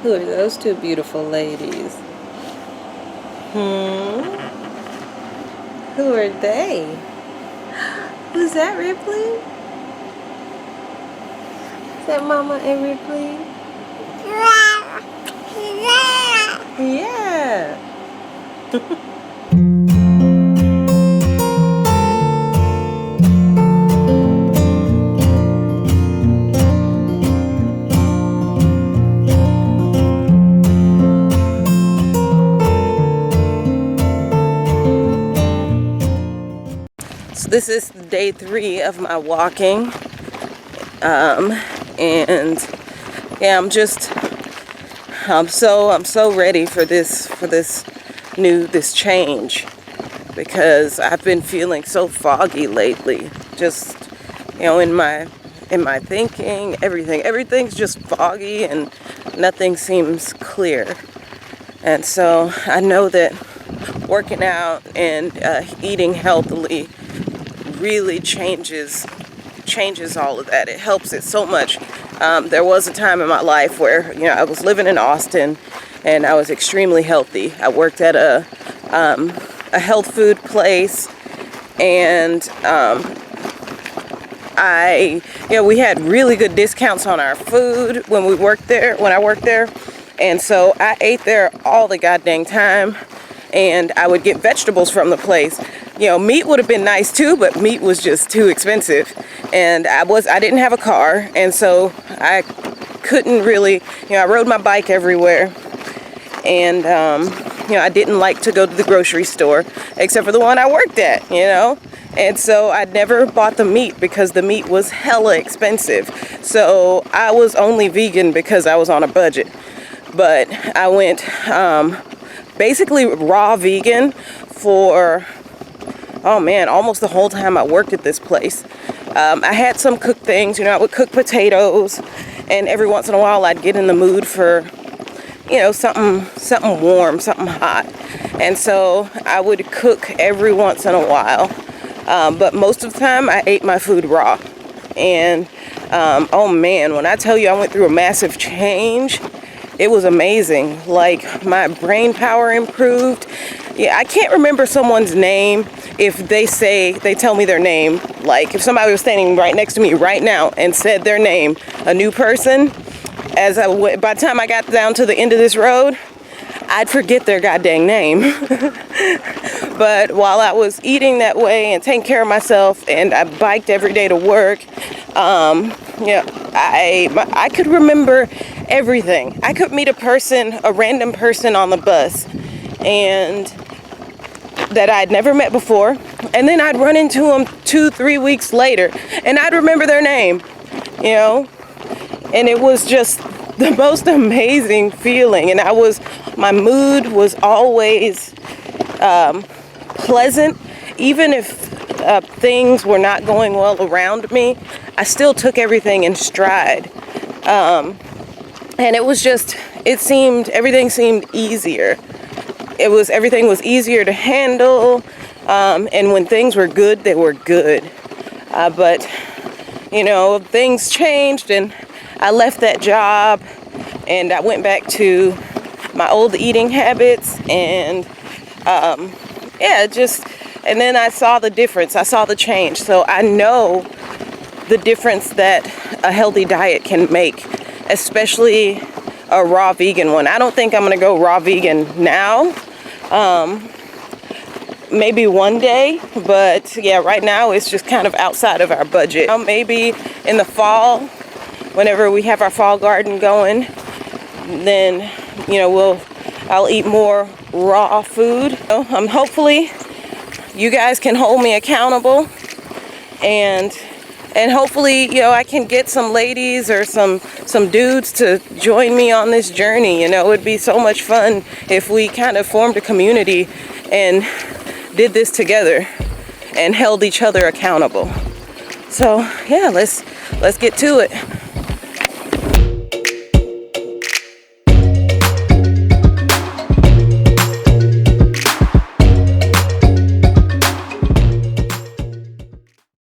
Who are those two beautiful ladies? Who are they? Who's that, Ripley? Is that Mama and Ripley? Yeah. So this is day 3 of my walking, and yeah, I'm so ready for this change, because I've been feeling so foggy lately. Just, in my thinking, everything's just foggy and nothing seems clear. And so I know that working out and eating healthily really changes all of that. It helps it so much. There was a time in my life where I was living in Austin and I was extremely healthy. I worked at a health food place, and we had really good discounts on our food when I worked there. And so I ate there all the goddamn time, and I would get vegetables from the place. Meat would have been nice too, but meat was just too expensive. And I didn't have a car, and so I couldn't really, I rode my bike everywhere. And, I didn't like to go to the grocery store, except for the one I worked at, And so I never bought the meat because the meat was hella expensive. So I was only vegan because I was on a budget. But I went basically raw vegan for, almost the whole time I worked at this place. I had some cooked things, I would cook potatoes, and every once in a while I'd get in the mood for, something warm, something hot. And so I would cook every once in a while. But most of the time I ate my food raw. And, when I tell you I went through a massive change, it was amazing. Like, my brain power improved. Yeah, I can't remember someone's name if they tell me their name. Like, if somebody was standing right next to me right now and said their name, a new person, by the time I got down to the end of this road, I'd forget their goddamn name. But while I was eating that way and taking care of myself, and I biked every day to work, I could remember everything. I could meet a random person on the bus, and that I'd never met before, and then I'd run into them 2-3 weeks later, and I'd remember their name, and it was just the most amazing feeling. And my mood was always pleasant, even if things were not going well around me. I still took everything in stride, and everything seemed easier. Everything was easier to handle, and when things were good, they were good. But things changed, and I left that job, and I went back to my old eating habits, and and then I saw the difference. I saw the change. So I know the difference that a healthy diet can make, especially a raw vegan one. I don't think I'm going to go raw vegan now. Maybe one day, but yeah, right now it's just kind of outside of our budget. Maybe in the fall, whenever we have our fall garden going, then I'll eat more raw food. Hopefully you guys can hold me accountable, and hopefully I can get some ladies or some dudes to join me on this journey. It would be so much fun if we kind of formed a community and did this together and held each other accountable. So yeah, let's get to it.